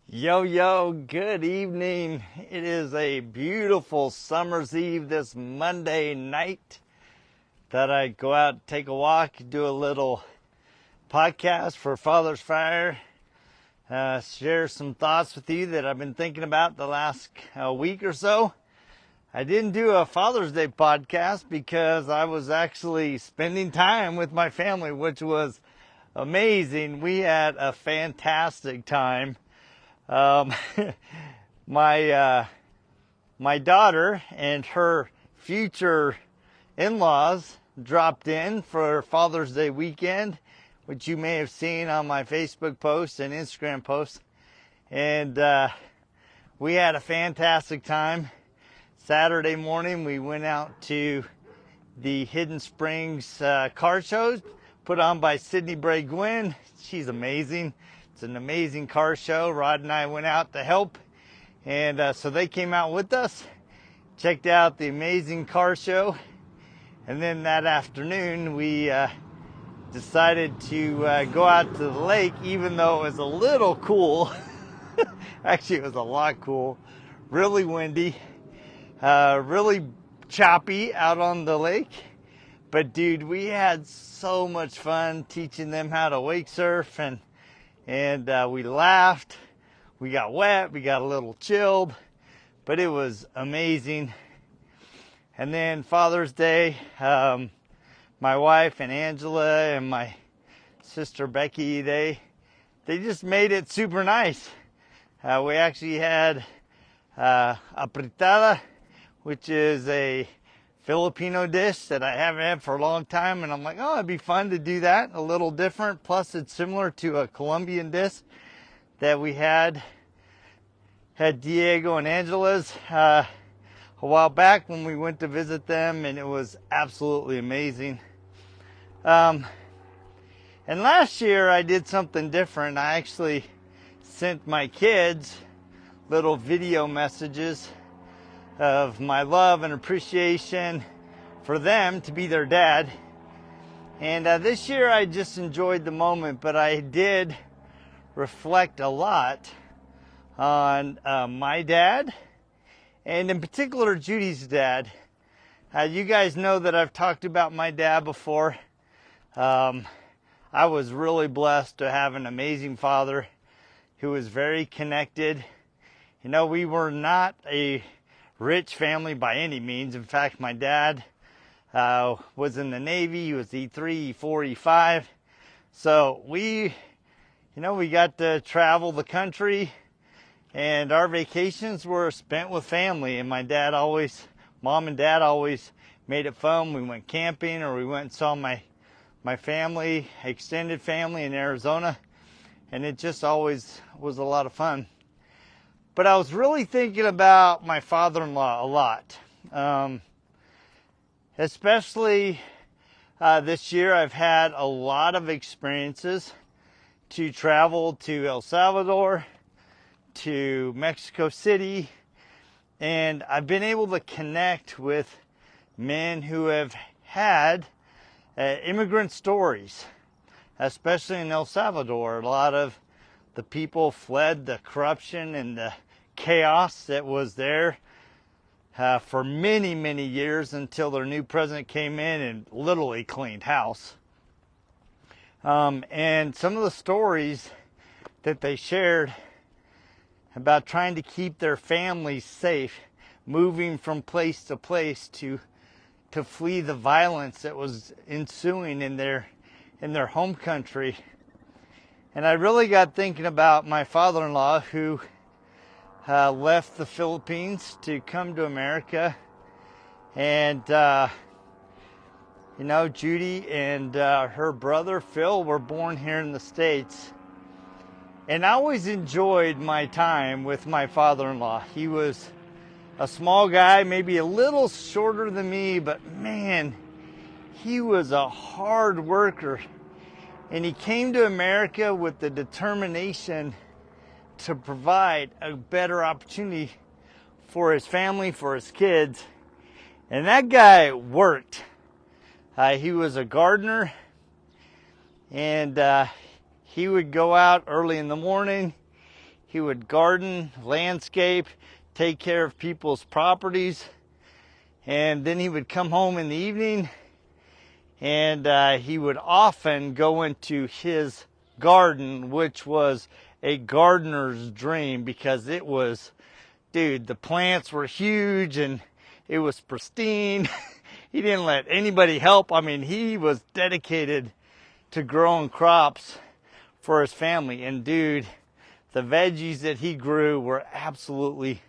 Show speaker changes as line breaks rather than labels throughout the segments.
Yo, good evening. It is a beautiful summer's eve this Monday night that I go out, take a walk, do a little podcast for Father's Fire, share some thoughts with you that I've been thinking about the last week or so. I didn't do a Father's Day podcast because I was actually spending time with my family, which was amazing. We had a fantastic time. My daughter and her future in-laws dropped in for Father's Day weekend, which you may have seen on my Facebook post and Instagram post. And we had a fantastic time. Saturday morning, we went out to the Hidden Springs car shows put on by Sydney Bray Gwynn. She's amazing. It's an amazing car show. Rod and I went out to help, and so they came out with us, checked out the amazing car show, and then that afternoon we decided to go out to the lake, even though it was a little cool. Actually, it was a lot cool. Really windy, really choppy out on the lake. But dude, we had so much fun teaching them how to wake surf, and we laughed, we got wet, we got a little chilled, but it was amazing. And then Father's Day, my wife and Angela and my sister Becky, they just made it super nice. We actually had apretada, which is a Filipino dish that I haven't had for a long time, and I'm like, oh, it'd be fun to do that, a little different. Plus, it's similar to a Colombian dish that we had Diego and Angela's a while back when we went to visit them, and it was absolutely amazing. And last year I did something different. I actually sent my kids little video messages of my love and appreciation for them to be their dad. And this year I just enjoyed the moment, but I did reflect a lot on my dad, and in particular Judy's dad. You guys know that I've talked about my dad before. I was really blessed to have an amazing father who was very connected. You know, we were not a rich family by any means. In fact, my dad was in the Navy. He was E3, E4, E5. So we got to travel the country, and our vacations were spent with family. And mom and dad always made it fun. We went camping, or we went and saw my family, extended family in Arizona. And it just always was a lot of fun. But I was really thinking about my father-in-law a lot. Especially this year, I've had a lot of experiences to travel to El Salvador, to Mexico City, and I've been able to connect with men who have had immigrant stories, especially in El Salvador. A lot of the people fled the corruption and the chaos that was there for many, many years until their new president came in and literally cleaned house. And some of the stories that they shared about trying to keep their families safe, moving from place to place to flee the violence that was ensuing in their home country. And I really got thinking about my father-in-law, who left the Philippines to come to America. And, Judy and her brother Phil were born here in the States. And I always enjoyed my time with my father-in-law. He was a small guy, maybe a little shorter than me, but man, he was a hard worker. And he came to America with the determination to provide a better opportunity for his family, for his kids. And that guy worked. He was a gardener, and he would go out early in the morning. He would garden, landscape, take care of people's properties. And then he would come home in the evening, and he would often go into his garden, which was a gardener's dream, because it was, dude, the plants were huge and it was pristine. He didn't let anybody help. I mean, he was dedicated to growing crops for his family. And dude, the veggies that he grew were absolutely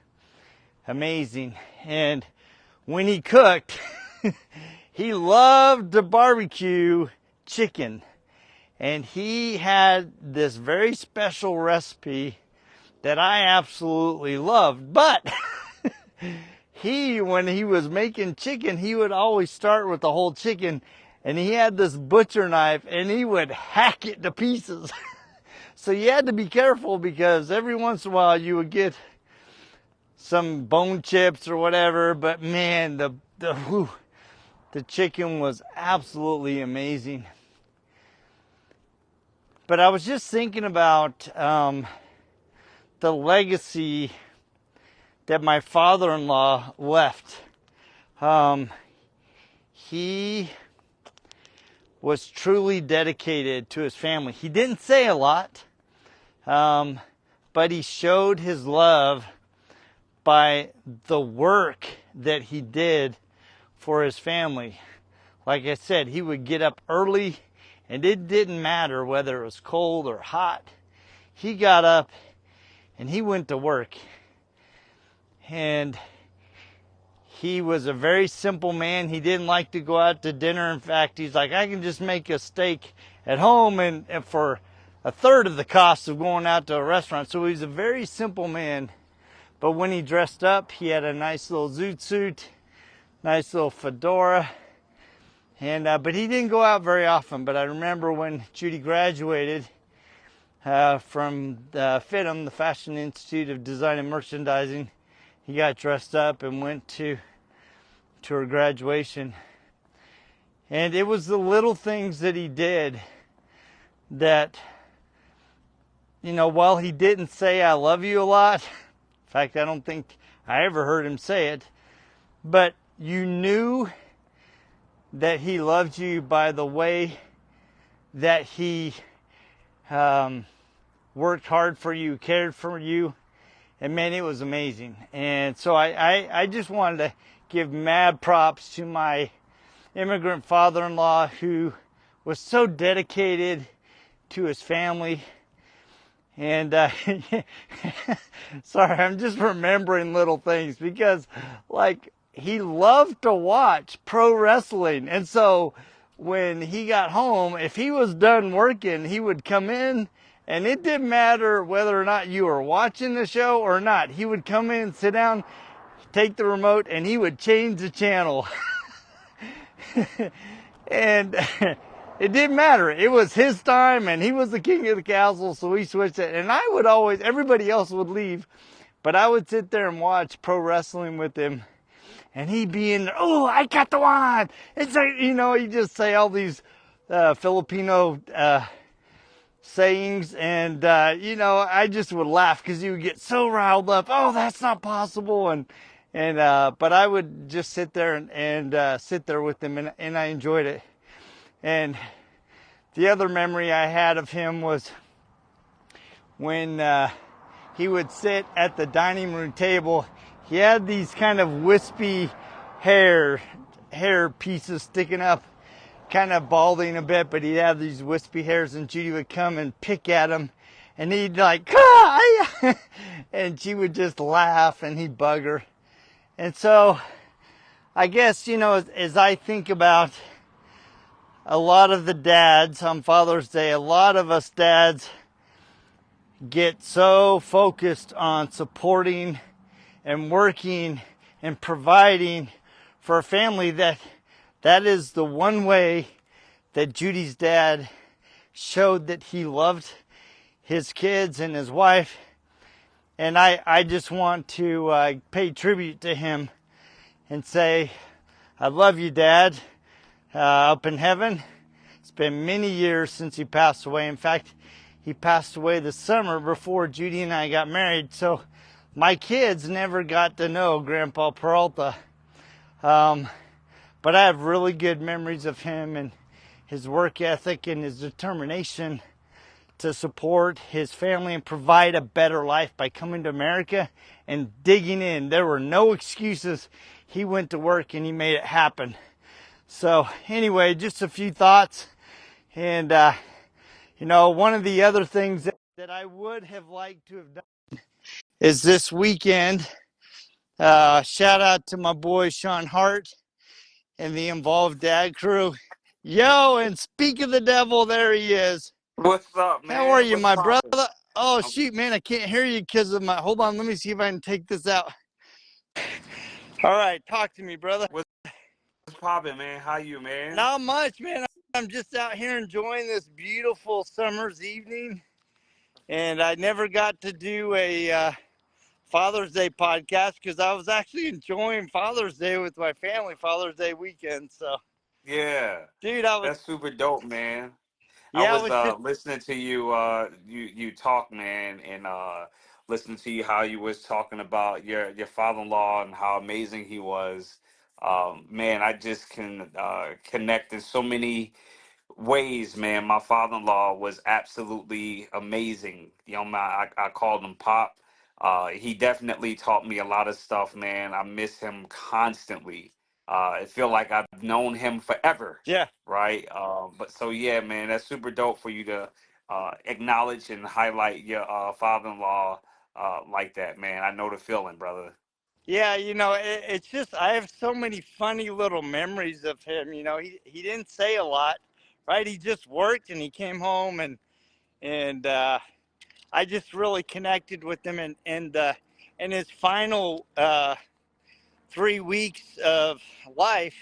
amazing. And when he cooked, he loved to barbecue chicken. And he had this very special recipe that I absolutely loved. But when he was making chicken, he would always start with the whole chicken. And he had this butcher knife and he would hack it to pieces. So you had to be careful, because every once in a while you would get some bone chips or whatever. But man, the chicken was absolutely amazing. But I was just thinking about the legacy that my father-in-law left. He was truly dedicated to his family. He didn't say a lot, but he showed his love by the work that he did for his family. Like I said, he would get up early, and it didn't matter whether it was cold or hot. He got up and he went to work. And he was a very simple man. He didn't like to go out to dinner. In fact, he's like, I can just make a steak at home and for a third of the cost of going out to a restaurant. So he's a very simple man. But when he dressed up, he had a nice little zoot suit, nice little fedora. And but he didn't go out very often. But I remember when Judy graduated from FITM, the Fashion Institute of Design and Merchandising, he got dressed up and went to her graduation. And it was the little things that he did that, you know, while he didn't say I love you a lot, in fact, I don't think I ever heard him say it, but you knew that he loved you by the way that he worked hard for you, cared for you. And man, it was amazing. And so I just wanted to give mad props to my immigrant father-in-law, who was so dedicated to his family. And sorry, I'm just remembering little things, because like he loved to watch pro wrestling. And so when he got home, if he was done working, he would come in, and it didn't matter whether or not you were watching the show or not. He would come in, sit down, take the remote, and he would change the channel. And it didn't matter. It was his time, and he was the king of the castle, so he switched it. And I would always, everybody else would leave, but I would sit there and watch pro wrestling with him. And he'd be in there, oh, I got the one. It's like, you know, he'd just say all these Filipino sayings, and you know, I just would laugh because he would get so riled up. Oh, that's not possible, and but I would just sit there and sit there with him, and I enjoyed it. And the other memory I had of him was when he would sit at the dining room table. He had these kind of wispy hair pieces sticking up, kind of balding a bit, but he'd have these wispy hairs, and Judy would come and pick at him, and he'd like, cry! And she would just laugh, and he'd bug her. And so I guess, you know, as I think about a lot of the dads on Father's Day, a lot of us dads get so focused on supporting and working and providing for a family that is the one way that Judy's dad showed that he loved his kids and his wife. And I just want to pay tribute to him and say, I love you, Dad, up in heaven. It's been many years since he passed away. In fact, he passed away the summer before Judy and I got married. So my kids never got to know Grandpa Peralta. But I have really good memories of him and his work ethic and his determination to support his family and provide a better life by coming to America and digging in. There were no excuses. He went to work and he made it happen. So anyway, just a few thoughts. And, one of the other things that I would have liked to have done is this weekend, shout out to my boy Sean Hart and the Involved Dad crew. Yo, and speak of the devil, there he is.
What's up,
How are
man?
you,
What's
my brother?
poppin'?
Oh,
Um,
shoot, man, I can't hear you because of my... Hold on, let me see if I can take this out. All right, talk to me, brother.
what's poppin', man? How you, man?
Not much, man. I'm just out here enjoying this beautiful summer's evening. And I never got to do a Father's Day podcast because I was actually enjoying Father's Day with my family, Father's Day weekend. So,
Yeah,
dude,
that's super dope, man. I
I
was
was just,
listening to you you talk, man, and listening to you how you was talking about your father-in-law and how amazing he was. Man, I just can connect in so many ways, man. My father-in-law was absolutely amazing. I called him Pop. He definitely taught me a lot of stuff, man. I miss him constantly. I feel like I've known him forever,
yeah.
right? But so yeah, man, that's super dope for you to acknowledge and highlight your father-in-law like that, man. I know the feeling, brother.
Yeah, it's just I have so many funny little memories of him. He didn't say a lot, right? He just worked and he came home and I just really connected with him and in his final 3 weeks of life,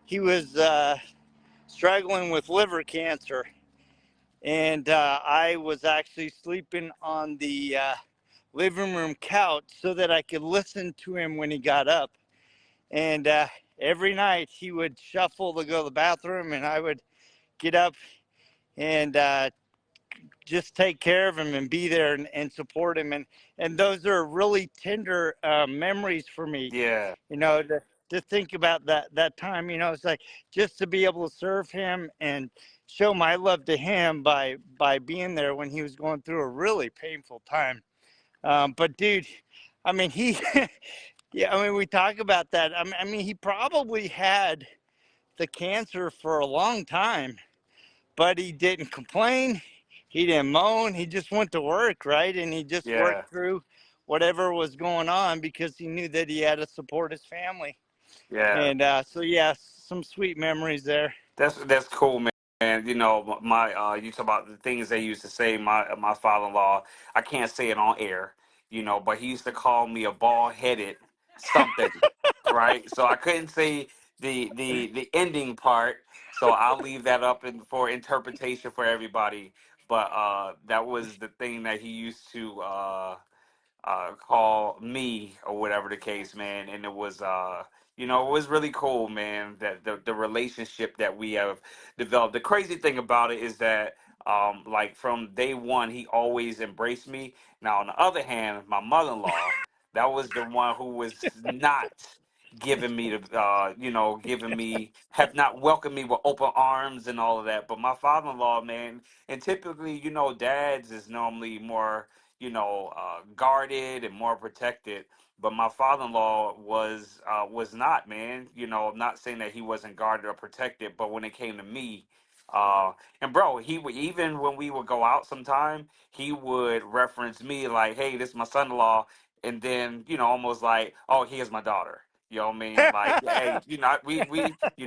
he was struggling with liver cancer, and I was actually sleeping on the living room couch so that I could listen to him when he got up. And every night he would shuffle to go to the bathroom, and I would get up and just take care of him and be there and support him. And those are really tender memories for me,
Yeah,
to think about that time. It's like just to be able to serve him and show my love to him by being there when he was going through a really painful time. But dude, I mean, yeah, I mean, we talk about that. I mean, he probably had the cancer for a long time, but he didn't complain. He didn't moan. He just went to work, right? And he just
yeah,
worked through whatever was going on because he knew that he had to support his family.
yeah.
And so, yeah, some sweet memories there.
That's cool, man. And my you talk about the things they used to say. My father-in-law, I can't say it on air, but he used to call me a bald-headed something, right? So I couldn't say the ending part, so I'll leave that up for interpretation for everybody. But that was the thing that he used to call me or whatever the case, man. And it was, it was really cool, man. That the relationship that we have developed. The crazy thing about it is that, like from day one, he always embraced me. Now, on the other hand, my mother-in-law, that was the one who was not giving me giving me, have not welcomed me with open arms and all of that. But my father-in-law, man, and typically, dads is normally more guarded and more protected. But my father-in-law was not, man. I'm not saying that he wasn't guarded or protected, but when it came to me, uh, and bro, he would, even when we would go out sometime, he would reference me like, "Hey, this is my son-in-law," and then almost like, "Oh, here's my daughter." You know what I mean? Like, hey,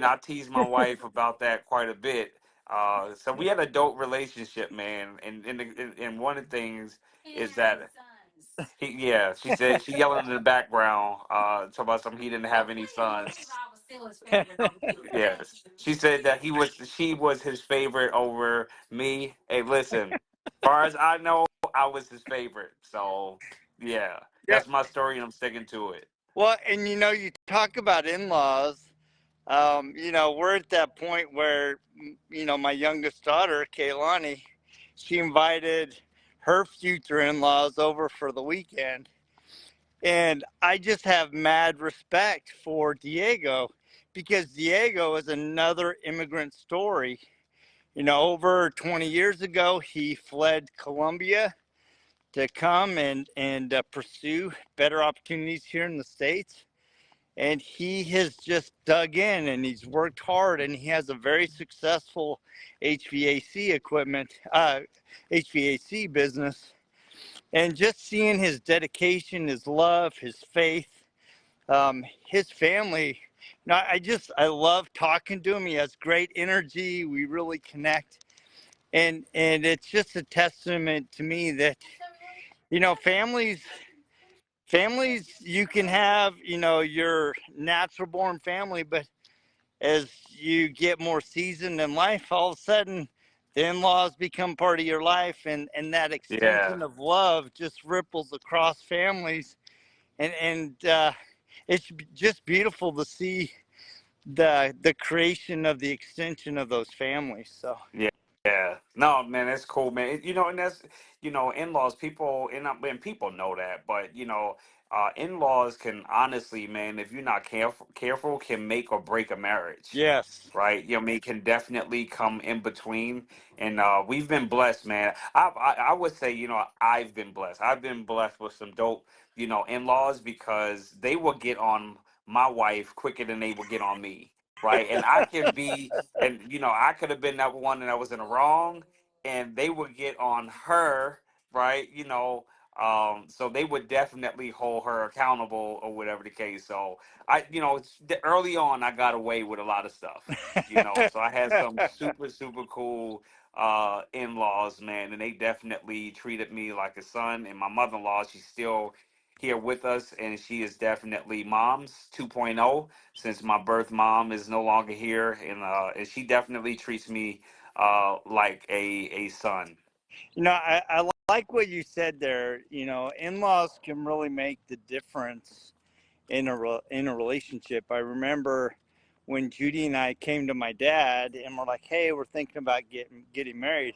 I tease my wife about that quite a bit. So we had a dope relationship, man. And one of the things is that yeah, she said she yelling in the background, talking about some he didn't have any sons. Yes, she said that she was his favorite over me. Hey, listen, far as I know, I was his favorite. So yeah,
Yeah.
that's my story, and I'm sticking to it.
Well, and you talk about in-laws. We're at that point where, my youngest daughter, Kaylani, she invited her future in-laws over for the weekend. And I just have mad respect for Diego because Diego is another immigrant story. You know, over 20 years ago, he fled Colombia to come and pursue better opportunities here in the States. And he has just dug in and he's worked hard and he has a very successful HVAC equipment, HVAC business. And just seeing his dedication, his love, his faith, his family. No, I love talking to him. He has great energy. We really connect, and it's just a testament to me that families you can have your natural born family, but as you get more seasoned in life, all of a sudden the in-laws become part of your life, and that
Yeah.
extension of love just ripples across families, and it's just beautiful to see the creation of the extension of those families. So
Yeah, yeah. No, man, that's cool, man. You know, and that's in-laws. People and people know that, but in-laws can honestly, man, if you're not careful, can make or break a marriage.
yes.
Right, I mean, can definitely come in between, and we've been blessed, man. I would say, I've been blessed. I've been blessed with some dope, in-laws because they will get on my wife quicker than they will get on me, right? And I can be, and I could have been that one that was in the wrong, and they would get on her, right? So they would definitely hold her accountable or whatever the case. So early on, I got away with a lot of stuff. So I had some super super cool in-laws, man, and they definitely treated me like a son. And my mother-in-law, she's still here with us, and she is definitely mom's 2.0 since my birth mom is no longer here, and she definitely treats me like a son.
I like what you said there. In-laws can really make the difference in a relationship. I remember when Judy and I came to my dad and we're like, "Hey, we're thinking about getting married."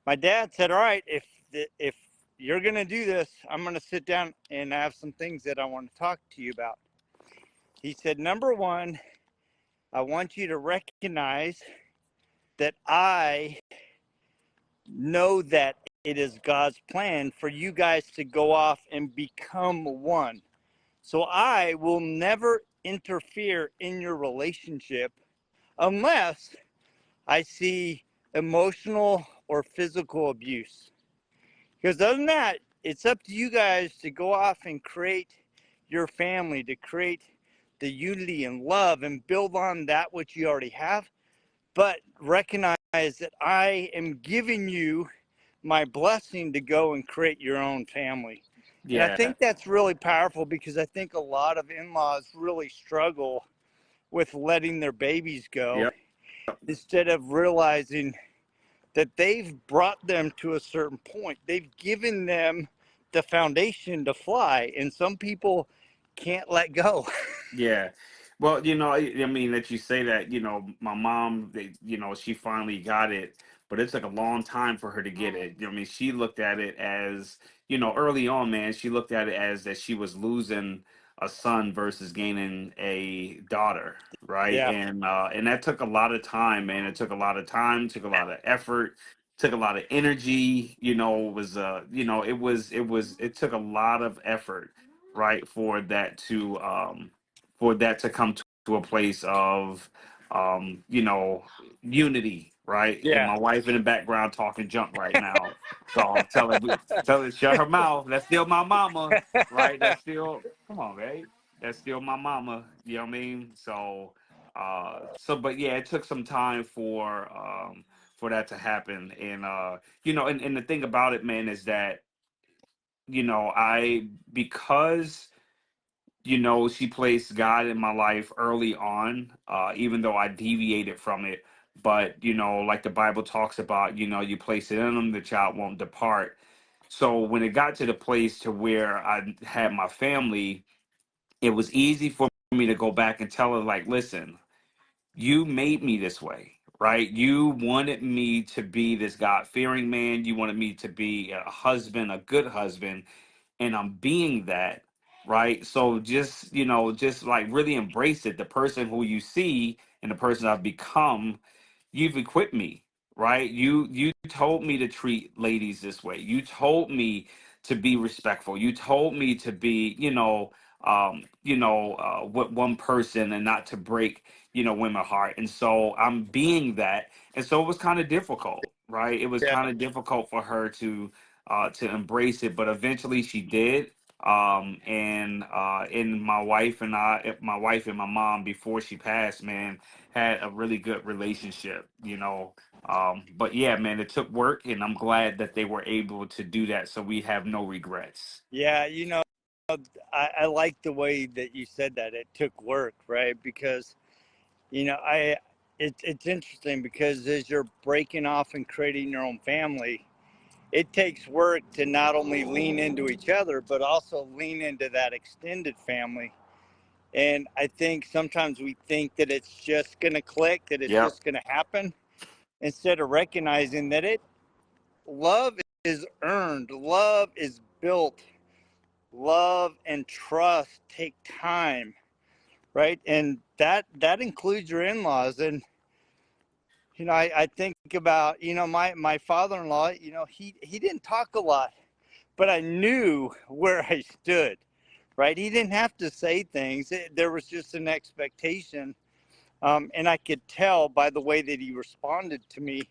My dad said, "All right, if you're gonna do this, I'm gonna sit down and I have some things that I want to talk to you about." He said, "Number one, I want you to recognize that I know that it is God's plan for you guys to go off and become one. So I will never interfere in your relationship unless I see emotional or physical abuse. Because other than that, it's up to you guys to go off and create your family, to create the unity and love and build on that which you already have. But recognize that I am giving you my blessing to go and create your own family." And I
Yeah.
think that's really powerful because I think a lot of in-laws really struggle with letting their babies go
Yep.
instead of realizing that they've brought them to a certain point. They've given them the foundation to fly, and some people can't let go.
Yeah. Well, I mean, that you say that, my mom, she finally got it, but it took a long time for her to get it. I mean, she looked at it as, early on, man, she looked at it as that she was losing a son versus gaining a daughter, right?
Yeah.
And that took a lot of time, man. It took a lot of time, took a lot of effort, took a lot of energy, it took a lot of effort, right, for that to come to a place of unity, right? And
Yeah.
my wife in the background talking junk right now. So tell her to shut her mouth. That's still my mama, right? That's still, come on, right? That's still my mama. You know what I mean? But yeah, it took some time for that to happen. And the thing about it, man, is that, I because she placed God in my life early on, even though I deviated from it. But, like the Bible talks about, you place it in them, the child won't depart. So when it got to the place to where I had my family, it was easy for me to go back and tell her, like, listen, you made me this way, right? You wanted me to be this God fearing man. You wanted me to be a husband, a good husband, and I'm being that, right? So just, just like really embrace it. The person who you see and the person I've become, you've equipped me, right? You told me to treat ladies this way. You told me to be respectful. You told me to be, with one person and not to break, women's heart. And so I'm being that. And so it was kind of difficult, right? It was
Yeah.
kind of difficult for her to embrace it, but eventually she did. And my wife and my mom before she passed, man, had a really good relationship, but yeah, man, it took work, and I'm glad that they were able to do that, so we have no regrets.
Yeah, I like the way that you said that it took work, right? Because I it's interesting because as you're breaking off and creating your own family, it takes work to not only lean into each other but also lean into that extended family. And I think sometimes we think that it's just going to click, that it's
Yep.
just going to happen, instead of recognizing that it love is earned, love is built, love and trust take time, right? And that includes your in-laws. And I think about my father-in-law. He didn't talk a lot, but I knew where I stood, right? He didn't have to say things. There was just an expectation, and I could tell by the way that he responded to me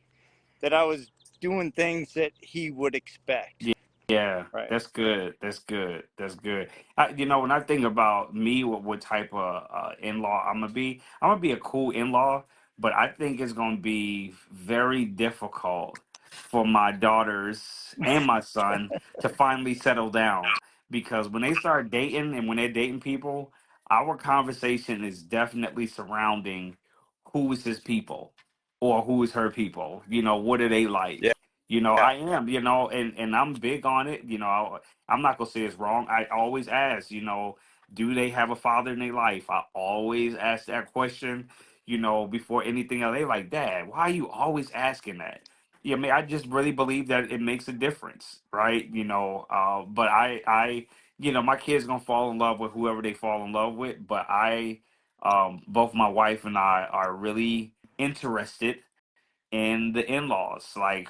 that I was doing things that he would expect,
Yeah,
right?
that's good. That's good. That's good. When I think about me, what type of in-law I'm gonna be a cool in-law, but I think it's gonna be very difficult for my daughters and my son to finally settle down because when they start dating and when they're dating people, our conversation is definitely surrounding who is his people or who is her people. What do they
Yeah.
like? I am, and I'm big on it. I'm not gonna say it's wrong. I always ask, do they have a father in their life? I always ask that question, before anything else. They like, Dad, why are you always asking that? Yeah, I mean, I just really believe that it makes a difference, right? But my kids gonna fall in love with whoever they fall in love with. But both my wife and I are really interested and the in-laws. Like,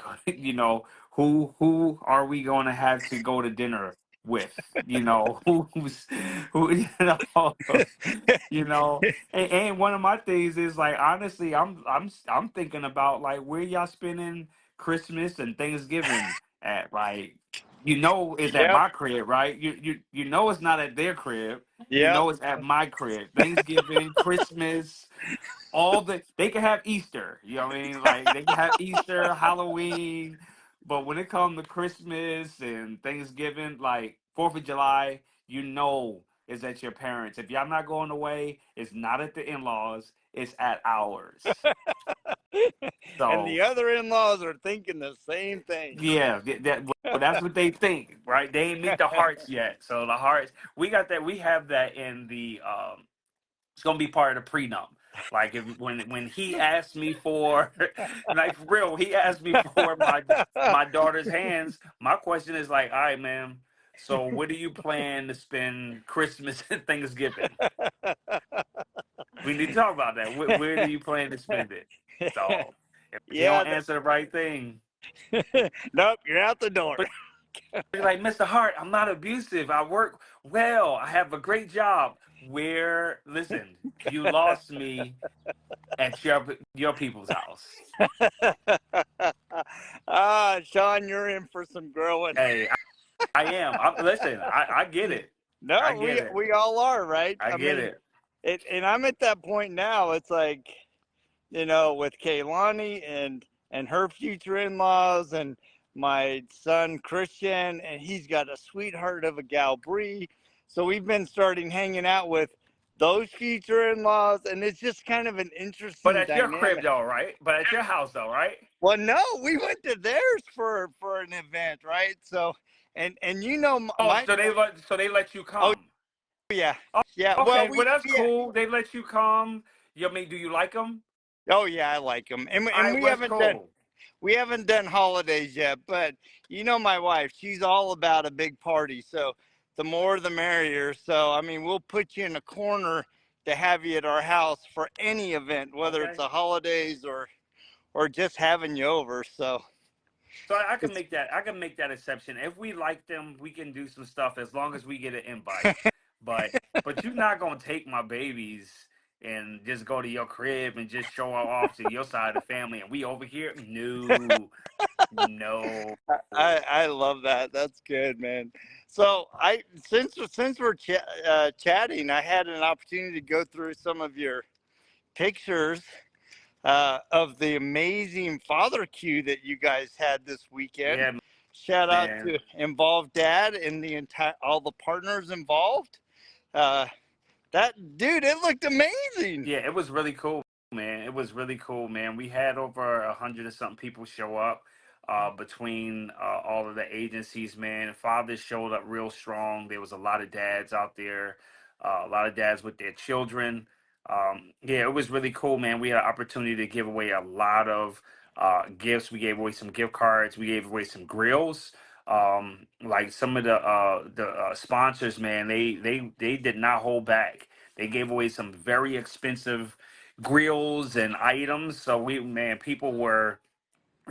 who are we going to have to go to dinner with? Who's who? You know. And one of my things is like, honestly, I'm thinking about like where y'all spending Christmas and Thanksgiving at. Like, it's at
Yep.
my crib, right? You know it's not at their crib. You
Yep.
know it's at my crib. Thanksgiving, Christmas, they can have Easter. You know what I mean? Like they can have Easter, Halloween, but when it comes to Christmas and Thanksgiving, like Fourth of July, is at your parents. If y'all not going away, it's not at the in-laws, it's at ours.
And
So
the other in-laws are thinking the same thing.
yeah, that's what they think, right? They ain't meet the hearts yet. So the hearts, we have that in the it's gonna be part of the prenup. Like if when he asked me for, like for real, he asked me for my daughter's hands. My question is like, all right, ma'am. So where do you plan to spend Christmas and Thanksgiving? We need to talk about that. Where do you plan to spend it? So if you
Yeah.
don't answer the right thing,
Nope, you're out the door.
but you're like, Mr. Hart, I'm not abusive. I work well. I have a great job. Where listen, you lost me at your people's house.
Sean, you're in for some growing.
Hey, I am. Listen, I get it. I
No,
get
we
it.
we all are, right?
I
I
get
mean,
it.
and I'm at that point now. It's like, with Kaylani and her future in-laws and my son Christian, and he's got a sweetheart of a gal Bree. So we've been starting hanging out with those future in-laws, and it's just kind of an
But
interesting
at your crib
dynamic.
though, right? But at your house though, right?
Well, no, we went to theirs for an event, right? So, and
Oh,
my
so they let you
oh
come.
yeah,
Oh,
yeah. Well,
okay.
we
Well, that's
yeah.
cool. They let you come. You I mean, do you like them?
Oh yeah, I like them,
All
and
right, what's cool?
we haven't done holidays yet. But you know, my wife, she's all about a big party. So the more the merrier. So I mean, we'll put you in a corner to have you at our house for any event, whether it's
Okay.
the holidays or just having you over. So
So I can
it's
make that. I can make that exception. If we like them, we can do some stuff as long as we get an invite. But you're not gonna take my babies and just go to your crib and just show off to your side of the family, and we over here. No, no.
I love that. That's good, man. So I since we're chatting, I had an opportunity to go through some of your pictures of the amazing father queue that you guys had this weekend.
Yeah,
Shout out
man.
to involved dad and the entire all the partners involved. Uh, that dude, it looked amazing.
Yeah, it was really cool, man. It was really cool, man. We had over 100 and something people show up between all of the agencies, man. Fathers showed up real strong. There was a lot of dads out there, a lot of dads with their children. Yeah, it was really cool, man. We had an opportunity to give away a lot of gifts. We gave away some gift cards. We gave away some grills. Like some of the sponsors, man, they did not hold back. They gave away some very expensive grills and items. So man, people were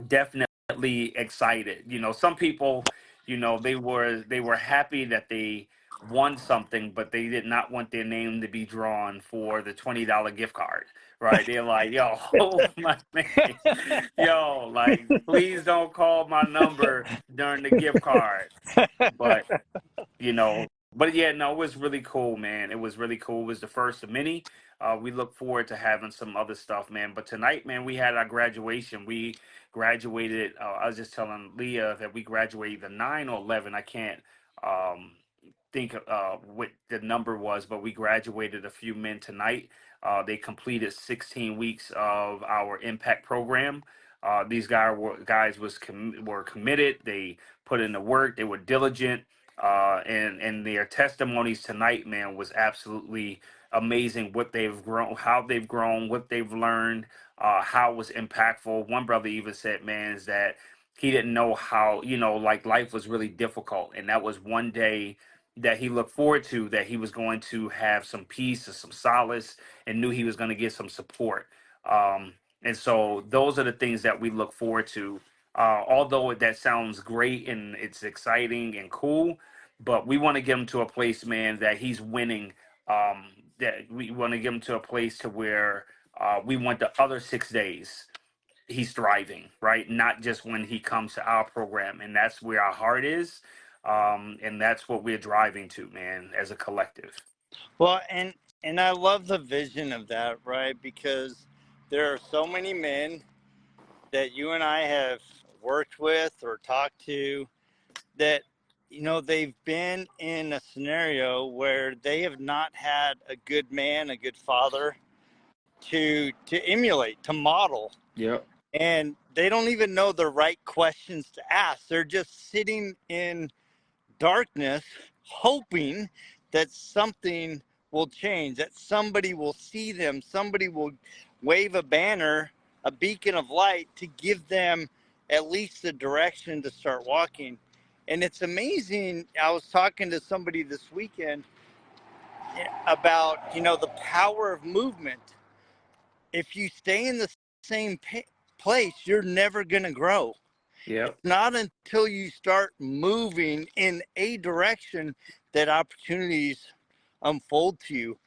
definitely excited. You know, some people, they were happy that they won something, but they did not want their name to be drawn for the $20 gift card. Right? They're like, yo, hold my man. Yo, like, please don't call my number during the gift card. But but yeah, no, it was really cool, man. It was really cool. It was the first of many. We look forward to having some other stuff, man. But tonight, man, we had our graduation. We graduated. I was just telling Leah that we graduated the 9 or 11. I can't um, think what the number was, but we graduated a few men tonight. They completed 16 weeks of our impact program. These guys were committed. They put in the work. They were diligent, and their testimonies tonight, man, was absolutely amazing. What they've grown, how they've grown, what they've learned, how it was impactful. One brother even said, man, is that he didn't know how, like life was really difficult, and that was one day that he looked forward to, that he was going to have some peace and some solace, and knew he was going to get some support. And so those are the things that we look forward to. Although that sounds great and it's exciting and cool, but we want to get him to a place, man, that he's winning. Um, that we want to get him to a place to where we want the other 6 days he's thriving, right? Not just when he comes to our program, and that's where our heart is, and that's what we're driving to, man, as a collective.
Well, and I love the vision of that, right? Because there are so many men that you and I have worked with or talked to that they've been in a scenario where they have not had a good man, a good father to emulate, to model,
Yep.
and they don't even know the right questions to ask. They're just sitting in darkness hoping that something will change, that somebody will see them, somebody will wave a banner, a beacon of light to give them at least the direction to start walking. And it's amazing. I was talking to somebody this weekend about, the power of movement. If you stay in the same place, you're never going to grow.
Yep.
It's not until you start moving in a direction that opportunities unfold to you.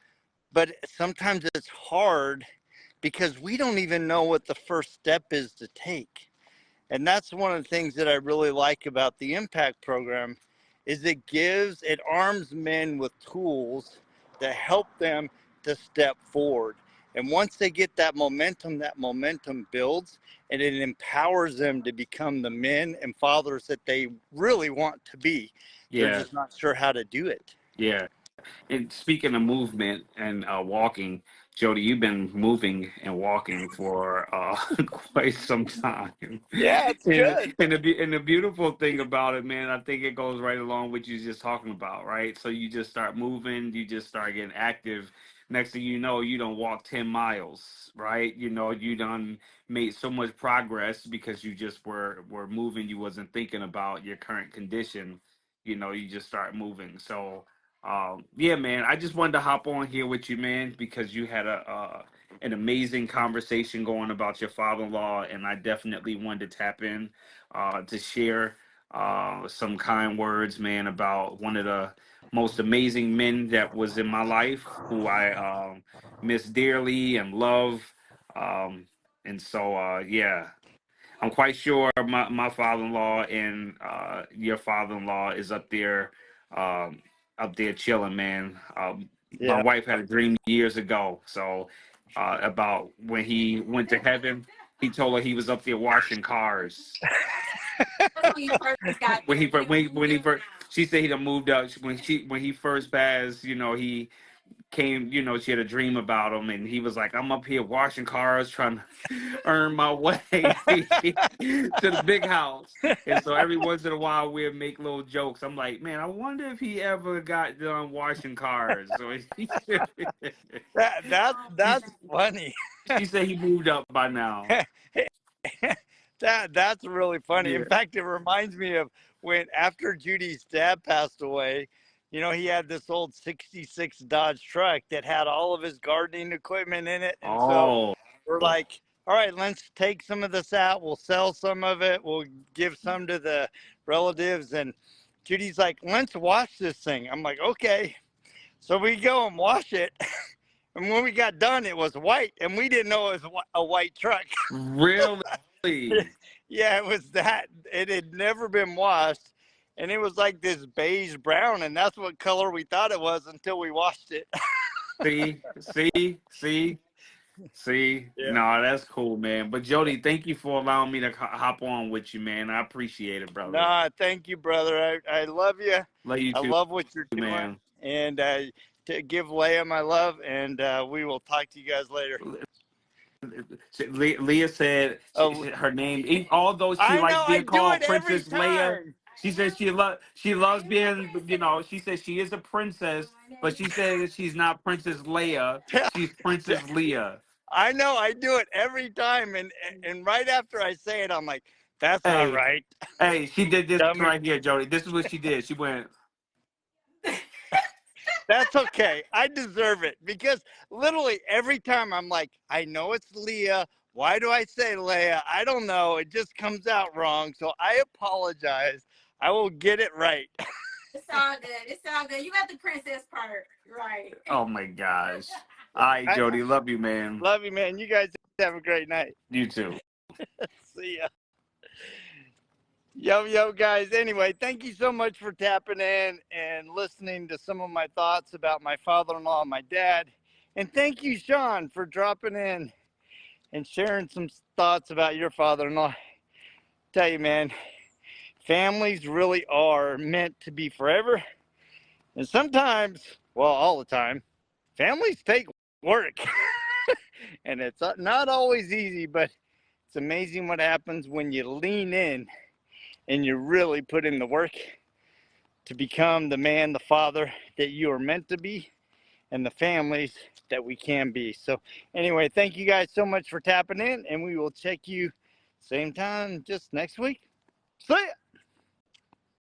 But sometimes it's hard because we don't even know what the first step is to take. And that's one of the things that I really like about the impact program is it arms men with tools that help them to step forward. And once they get that momentum builds and it empowers them to become the men and fathers that they really want to be. They're
Yeah.
just not sure how to do it.
Yeah. And speaking of movement and walking, Jody, you've been moving and walking for quite some time.
Yeah, it's
And,
good.
and the beautiful thing about it, man, I think it goes right along with you just talking about, right? So you just start moving, you just start getting active. next thing you know, you done walked 10 miles, right? You know, you done made so much progress because you just were moving. You wasn't thinking about your current condition. You know, you just start moving. So, yeah, man, I just wanted to hop on here with you, man, because you had a an amazing conversation going about your father-in-law, and I definitely wanted to tap in to share some kind words, man, about one of the most amazing men that was in my life, who I miss dearly and love. Um, and so, yeah, I'm quite sure my father-in-law and your father-in-law is up there chilling, man. My
Yeah.
wife had a dream years ago, so about when he went to heaven, he told her he was up there washing cars. When he when he first, she said he done moved up when he first passed. You know, he came, you know, she had a dream about him, and he was like, I'm up here washing cars trying to earn my way to the big house. And so every once in a while we'd make little jokes. I'm like, man, I wonder if he ever got done washing cars. So he she,
That's funny.
she said he moved up by now.
That's really funny. In
Yeah.
fact, it reminds me of when after Judy's dad passed away, you know, he had this old 66 Dodge truck that had all of his gardening equipment in it. And so
Oh.
we're like, all right, let's take some of this out. We'll sell some of it. We'll give some to the relatives. And Judy's like, let's wash this thing. I'm like, okay. So we go and wash it. And when we got done, it was white. And we didn't know it was a white truck.
Really?
Yeah, it was that. It had never been washed. And it was like this beige brown. And that's what color we thought it was until we washed it.
See.
Yeah.
No, that's cool, man. But Jody, thank you for allowing me to hop on with you, man. I appreciate it, brother.
Nah, thank you, brother. I love you.
Love you
I
too,
love what you're doing.
man.
And to give Leah my love. And we will talk to you guys later.
Leah said
Oh,
her name, although she
I
likes
know. I
being
do it
called
every
Princess Leia.
time.
She says she loves being, you know, she says she is a princess, but she says she's not Princess Leia. She's Princess Leia.
I know. I do it every time. And right after I say it, I'm like, that's not
Hey,
right.
hey, she did this
Dummy.
right here, Jody. This is what she did. She went,
That's okay. I deserve it because literally every time I'm like, I know it's Leah. Why do I say Leia? I don't know. It just comes out wrong. So I apologize. I will get it right.
It's all good. It's all good. You got the princess part right.
oh my gosh. All right,
I
Jody, love you, man.
love you, man. You guys have a great night.
You too.
See ya. Yo, guys. Anyway, thank you so much for tapping in and listening to some of my thoughts about my father-in-law and my dad. And thank you, Sean, for dropping in and sharing some thoughts about your father-in-law. Tell you, man, families really are meant to be forever. And sometimes, well, all the time, families take work. And it's not always easy, but it's amazing what happens when you lean in and you really put in the work to become the man, the father that you are meant to be, and the families that we can be. So anyway, thank you guys so much for tapping in, and we will check you same time just next week. See ya.